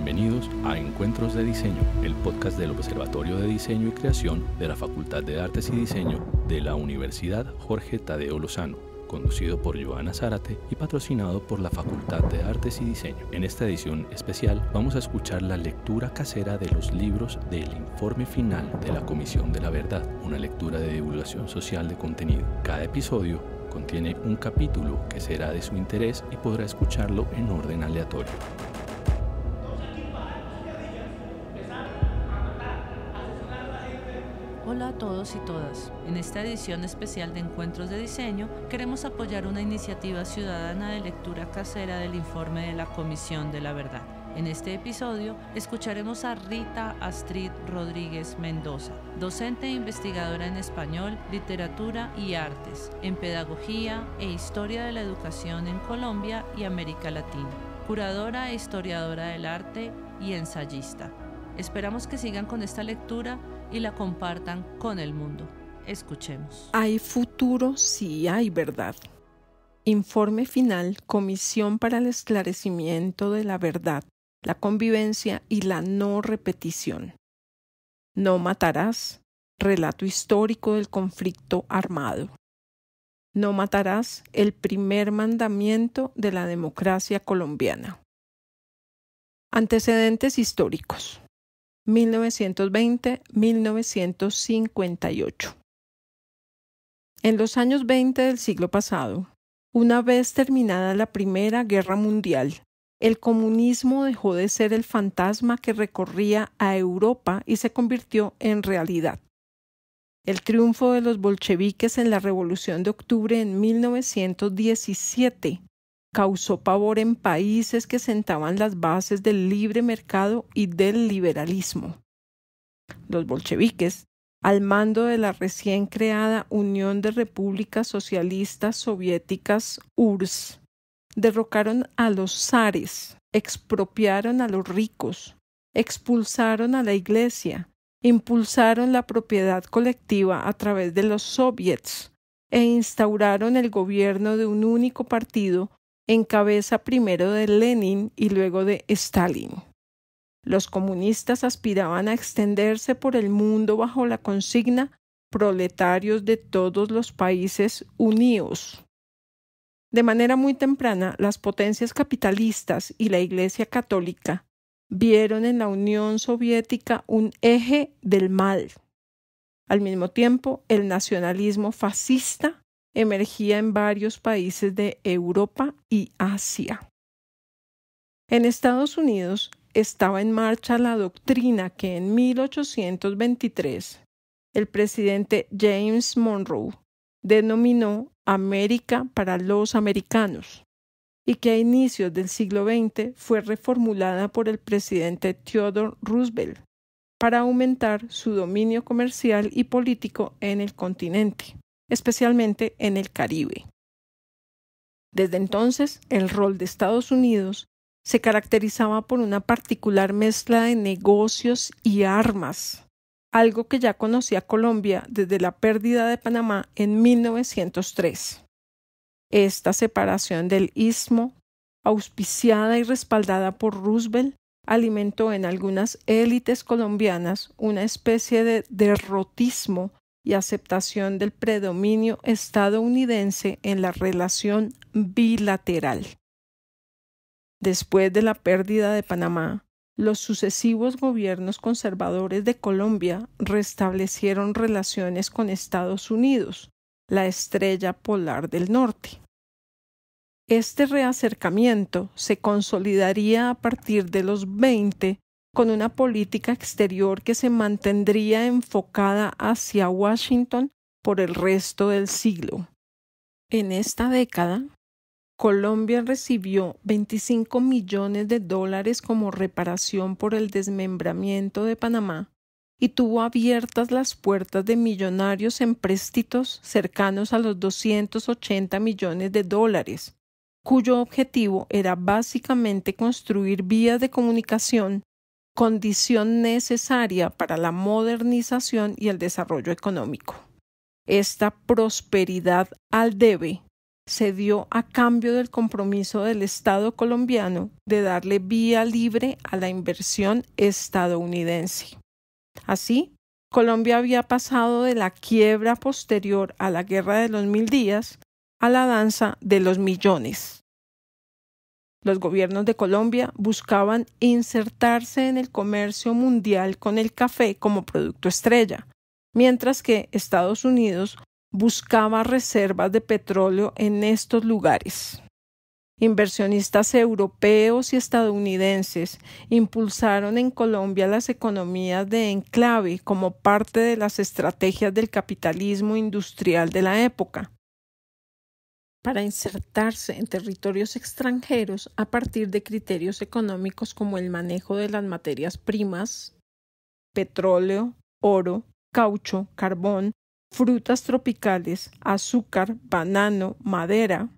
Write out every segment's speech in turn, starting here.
Bienvenidos a Encuentros de Diseño, el podcast del Observatorio de Diseño y Creación de la Facultad de Artes y Diseño de la Universidad Jorge Tadeo Lozano, conducido por Joana Zárate y patrocinado por la Facultad de Artes y Diseño. En esta edición especial vamos a escuchar la lectura casera de los libros del informe final de la Comisión de la Verdad, una lectura de divulgación social de contenido. Cada episodio contiene un capítulo que será de su interés y podrá escucharlo en orden aleatorio. Hola a todos y todas. En esta edición especial de Encuentros de Diseño queremos apoyar una iniciativa ciudadana de lectura casera del informe de la Comisión de la Verdad. En este episodio escucharemos a Rita Astrid Rodríguez Mendoza, docente e investigadora en español, literatura y artes, en pedagogía e historia de la educación en Colombia y América Latina, curadora e historiadora del arte y ensayista. Esperamos que sigan con esta lectura y la compartan con el mundo. Escuchemos. Hay futuro si hay verdad. Informe final, Comisión para el Esclarecimiento de la Verdad, la Convivencia y la No Repetición. No matarás. Relato histórico del conflicto armado. No matarás, el primer mandamiento de la democracia colombiana. Antecedentes históricos. 1920-1958. En los años 20 del siglo pasado, una vez terminada la Primera Guerra Mundial, el comunismo dejó de ser el fantasma que recorría a Europa y se convirtió en realidad. El triunfo de los bolcheviques en la Revolución de Octubre en 1917 causó pavor en países que sentaban las bases del libre mercado y del liberalismo. Los bolcheviques, al mando de la recién creada Unión de Repúblicas Socialistas Soviéticas URSS, derrocaron a los zares, expropiaron a los ricos, expulsaron a la iglesia, impulsaron la propiedad colectiva a través de los soviets e instauraron el gobierno de un único partido en cabeza primero de Lenin y luego de Stalin. Los comunistas aspiraban a extenderse por el mundo bajo la consigna proletarios de todos los países unidos. De manera muy temprana, las potencias capitalistas y la Iglesia Católica vieron en la Unión Soviética un eje del mal. Al mismo tiempo, el nacionalismo fascista emergía en varios países de Europa y Asia. En Estados Unidos estaba en marcha la doctrina que en 1823 el presidente James Monroe denominó América para los americanos y que a inicios del siglo XX fue reformulada por el presidente Theodore Roosevelt para aumentar su dominio comercial y político en el continente, especialmente en el Caribe. Desde entonces, el rol de Estados Unidos se caracterizaba por una particular mezcla de negocios y armas, algo que ya conocía Colombia desde la pérdida de Panamá en 1903. Esta separación del istmo, auspiciada y respaldada por Roosevelt, alimentó en algunas élites colombianas una especie de derrotismo y aceptación del predominio estadounidense en la relación bilateral. Después de la pérdida de Panamá, los sucesivos gobiernos conservadores de Colombia restablecieron relaciones con Estados Unidos, la estrella polar del norte. Este reacercamiento se consolidaría a partir de los 20 con una política exterior que se mantendría enfocada hacia Washington por el resto del siglo. En esta década, Colombia recibió $25 millones como reparación por el desmembramiento de Panamá y tuvo abiertas las puertas de millonarios empréstitos cercanos a los $280 millones, cuyo objetivo era básicamente construir vías de comunicación, condición necesaria para la modernización y el desarrollo económico. Esta prosperidad al debe se dio a cambio del compromiso del Estado colombiano de darle vía libre a la inversión estadounidense. Así, Colombia había pasado de la quiebra posterior a la Guerra de los 1000 días a la danza de los millones. Los gobiernos de Colombia buscaban insertarse en el comercio mundial con el café como producto estrella, mientras que Estados Unidos buscaba reservas de petróleo en estos lugares. Inversionistas europeos y estadounidenses impulsaron en Colombia las economías de enclave como parte de las estrategias del capitalismo industrial de la época, para insertarse en territorios extranjeros a partir de criterios económicos como el manejo de las materias primas, petróleo, oro, caucho, carbón, frutas tropicales, azúcar, banano, madera,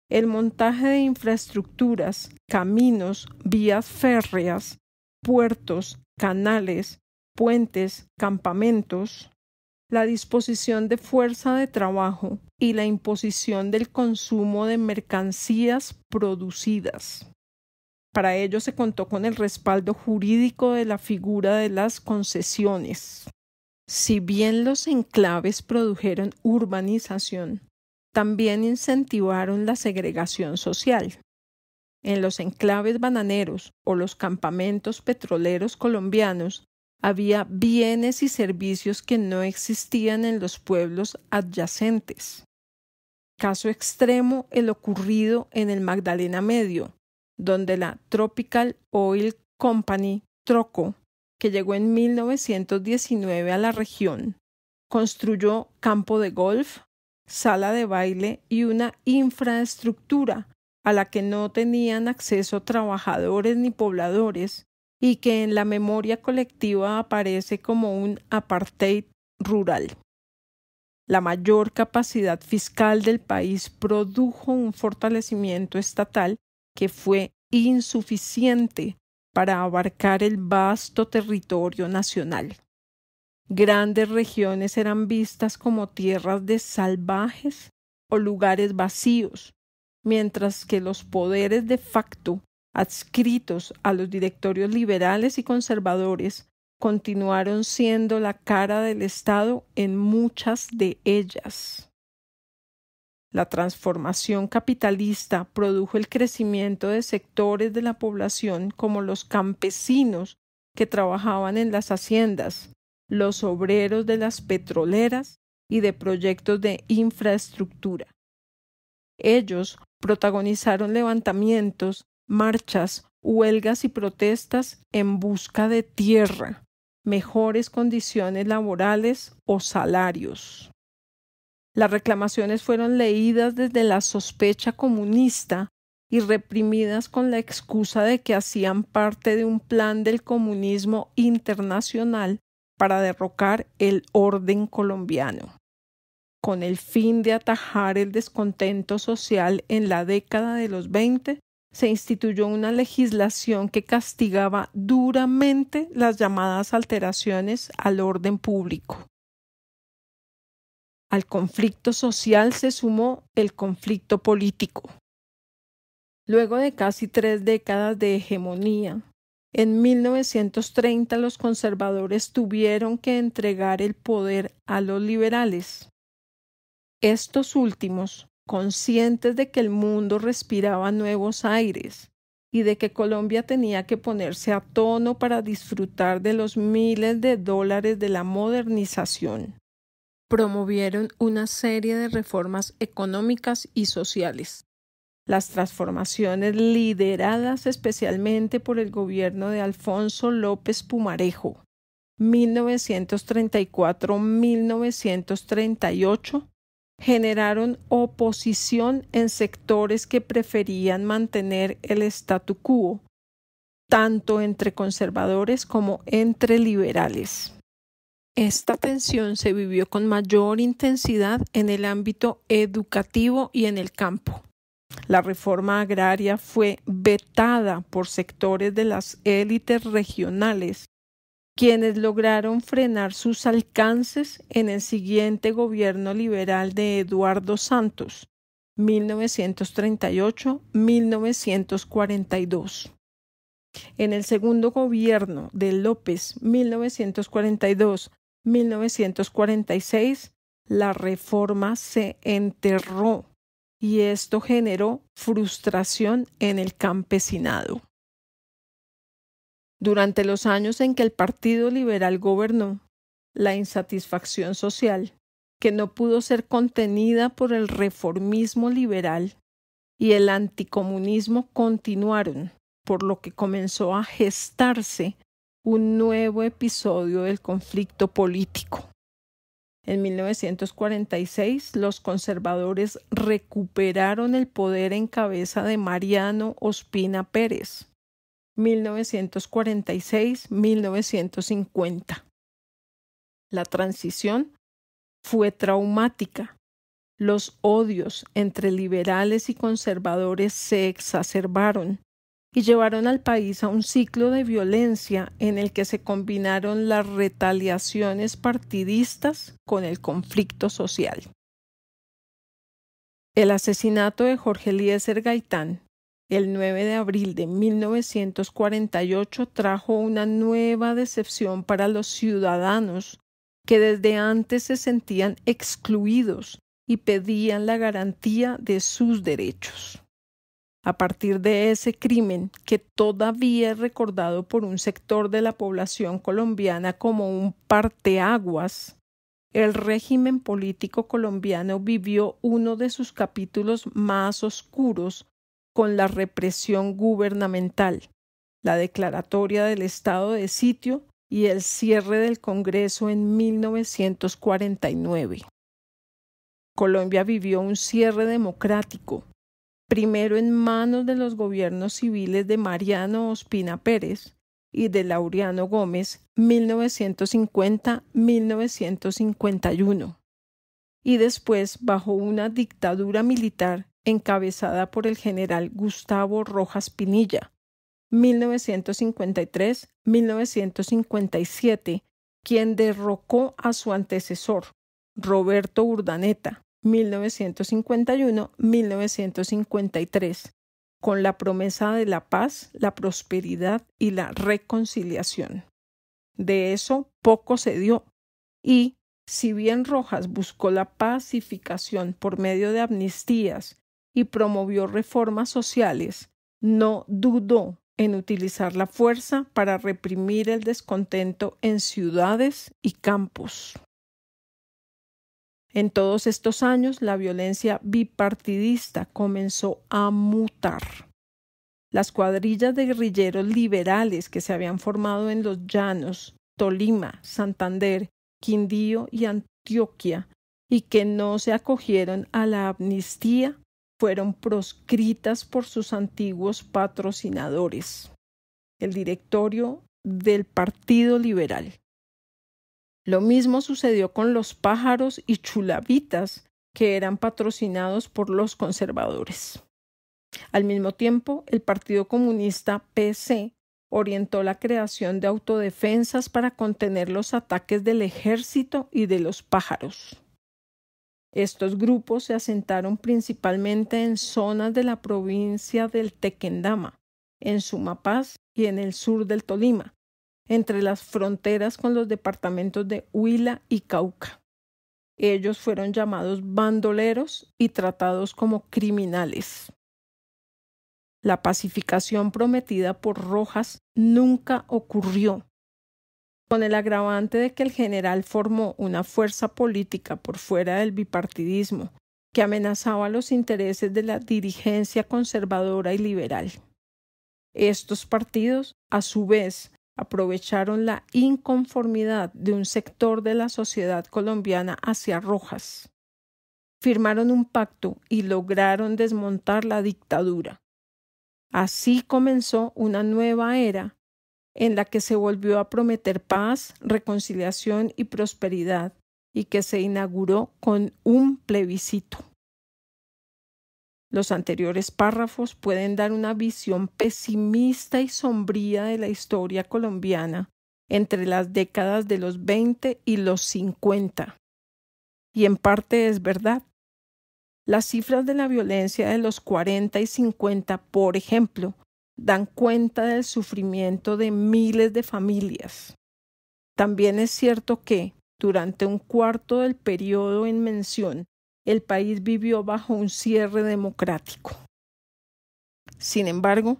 el montaje de infraestructuras, caminos, vías férreas, puertos, canales, puentes, campamentos, la disposición de fuerza de trabajo y la imposición del consumo de mercancías producidas. Para ello se contó con el respaldo jurídico de la figura de las concesiones. Si bien los enclaves produjeron urbanización, también incentivaron la segregación social. En los enclaves bananeros o los campamentos petroleros colombianos había bienes y servicios que no existían en los pueblos adyacentes. Caso extremo el ocurrido en el Magdalena Medio, donde la Tropical Oil Company, Troco, que llegó en 1919 a la región, construyó campo de golf, sala de baile y una infraestructura a la que no tenían acceso trabajadores ni pobladores y que en la memoria colectiva aparece como un apartheid rural. La mayor capacidad fiscal del país produjo un fortalecimiento estatal que fue insuficiente para abarcar el vasto territorio nacional. Grandes regiones eran vistas como tierras de salvajes o lugares vacíos, mientras que los poderes de facto adscritos a los directorios liberales y conservadores continuaron siendo la cara del Estado en muchas de ellas. La transformación capitalista produjo el crecimiento de sectores de la población como los campesinos que trabajaban en las haciendas, los obreros de las petroleras y de proyectos de infraestructura. Ellos protagonizaron levantamientos, marchas, huelgas y protestas en busca de tierra, mejores condiciones laborales o salarios. Las reclamaciones fueron leídas desde la sospecha comunista y reprimidas con la excusa de que hacían parte de un plan del comunismo internacional para derrocar el orden colombiano. Con el fin de atajar el descontento social en la década de los 20, se instituyó una legislación que castigaba duramente las llamadas alteraciones al orden público. Al conflicto social se sumó el conflicto político. Luego de casi 3 décadas de hegemonía, en 1930 los conservadores tuvieron que entregar el poder a los liberales. Estos últimos, conscientes de que el mundo respiraba nuevos aires y de que Colombia tenía que ponerse a tono para disfrutar de los miles de dólares de la modernización, promovieron una serie de reformas económicas y sociales. Las transformaciones lideradas especialmente por el gobierno de Alfonso López Pumarejo, 1934-1938, generaron oposición en sectores que preferían mantener el statu quo, tanto entre conservadores como entre liberales. Esta tensión se vivió con mayor intensidad en el ámbito educativo y en el campo. La reforma agraria fue vetada por sectores de las élites regionales, quienes lograron frenar sus alcances en el siguiente gobierno liberal de Eduardo Santos, 1938-1942. En el segundo gobierno de López, 1942-1946, la reforma se enterró y esto generó frustración en el campesinado. Durante los años en que el Partido Liberal gobernó, la insatisfacción social, que no pudo ser contenida por el reformismo liberal, y el anticomunismo continuaron, por lo que comenzó a gestarse un nuevo episodio del conflicto político. En 1946, los conservadores recuperaron el poder en cabeza de Mariano Ospina Pérez. 1946-1950. La transición fue traumática. Los odios entre liberales y conservadores se exacerbaron y llevaron al país a un ciclo de violencia en el que se combinaron las retaliaciones partidistas con el conflicto social. El asesinato de Jorge Eliezer Gaitán, el 9 de abril de 1948, trajo una nueva decepción para los ciudadanos que desde antes se sentían excluidos y pedían la garantía de sus derechos. A partir de ese crimen, que todavía es recordado por un sector de la población colombiana como un parteaguas, el régimen político colombiano vivió uno de sus capítulos más oscuros con la represión gubernamental, la declaratoria del estado de sitio y el cierre del Congreso en 1949. Colombia vivió un cierre democrático, primero en manos de los gobiernos civiles de Mariano Ospina Pérez y de Laureano Gómez, 1950-1951, y después bajo una dictadura militar encabezada por el general Gustavo Rojas Pinilla, 1953-1957, quien derrocó a su antecesor, Roberto Urdaneta, 1951-1953, con la promesa de la paz, la prosperidad y la reconciliación. De eso poco se dio, y, si bien Rojas buscó la pacificación por medio de amnistías y promovió reformas sociales, no dudó en utilizar la fuerza para reprimir el descontento en ciudades y campos. En todos estos años, la violencia bipartidista comenzó a mutar. Las cuadrillas de guerrilleros liberales que se habían formado en los llanos, Tolima, Santander, Quindío y Antioquia, y que no se acogieron a la amnistía, fueron proscritas por sus antiguos patrocinadores, el directorio del Partido Liberal. Lo mismo sucedió con los pájaros y chulavitas, que eran patrocinados por los conservadores. Al mismo tiempo, el Partido Comunista PC orientó la creación de autodefensas para contener los ataques del ejército y de los pájaros. Estos grupos se asentaron principalmente en zonas de la provincia del Tequendama, en Sumapaz y en el sur del Tolima, entre las fronteras con los departamentos de Huila y Cauca. Ellos fueron llamados bandoleros y tratados como criminales. La pacificación prometida por Rojas nunca ocurrió, con el agravante de que el general formó una fuerza política por fuera del bipartidismo que amenazaba los intereses de la dirigencia conservadora y liberal. Estos partidos, a su vez, aprovecharon la inconformidad de un sector de la sociedad colombiana hacia Rojas. Firmaron un pacto y lograron desmontar la dictadura. Así comenzó una nueva era en la que se volvió a prometer paz, reconciliación y prosperidad, y que se inauguró con un plebiscito. Los anteriores párrafos pueden dar una visión pesimista y sombría de la historia colombiana entre las décadas de los 20 y los 50. Y en parte es verdad. Las cifras de la violencia de los 40 y 50, por ejemplo, dan cuenta del sufrimiento de miles de familias. También es cierto que, durante un cuarto del periodo en mención, el país vivió bajo un cierre democrático. Sin embargo,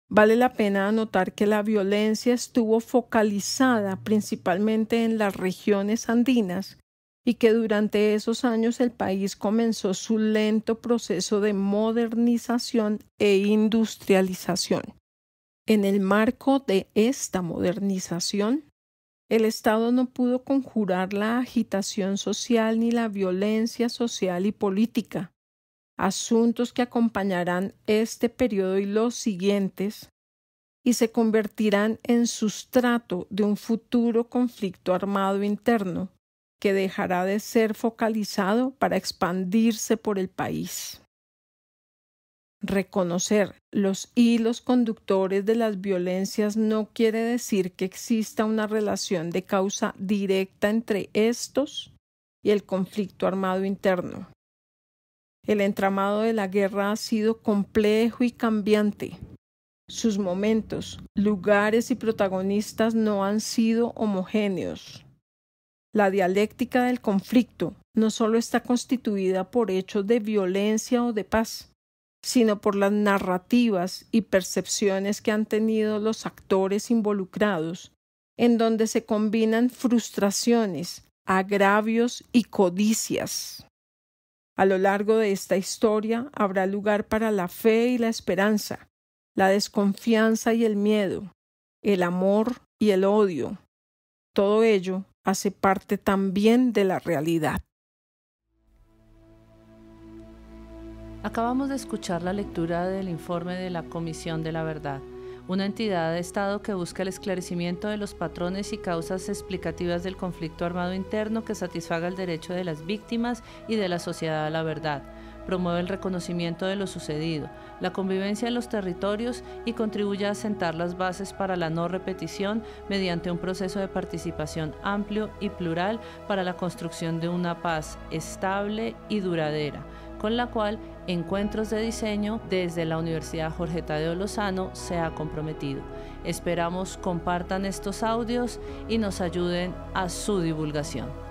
vale la pena anotar que la violencia estuvo focalizada principalmente en las regiones andinas y que durante esos años el país comenzó su lento proceso de modernización e industrialización. En el marco de esta modernización, el Estado no pudo conjurar la agitación social ni la violencia social y política, asuntos que acompañarán este periodo y los siguientes, y se convertirán en sustrato de un futuro conflicto armado interno que dejará de ser focalizado para expandirse por el país. Reconocer los hilos conductores de las violencias no quiere decir que exista una relación de causa directa entre estos y el conflicto armado interno. El entramado de la guerra ha sido complejo y cambiante. Sus momentos, lugares y protagonistas no han sido homogéneos. La dialéctica del conflicto no solo está constituida por hechos de violencia o de paz, sino por las narrativas y percepciones que han tenido los actores involucrados, en donde se combinan frustraciones, agravios y codicias. A lo largo de esta historia habrá lugar para la fe y la esperanza, la desconfianza y el miedo, el amor y el odio. Todo ello hace parte también de la realidad. Acabamos de escuchar la lectura del informe de la Comisión de la Verdad, una entidad de Estado que busca el esclarecimiento de los patrones y causas explicativas del conflicto armado interno que satisfaga el derecho de las víctimas y de la sociedad a la verdad, promueve el reconocimiento de lo sucedido, la convivencia en los territorios y contribuye a sentar las bases para la no repetición mediante un proceso de participación amplio y plural para la construcción de una paz estable y duradera, con la cual Encuentros de Diseño desde la Universidad Jorge Tadeo Lozano se ha comprometido. Esperamos compartan estos audios y nos ayuden a su divulgación.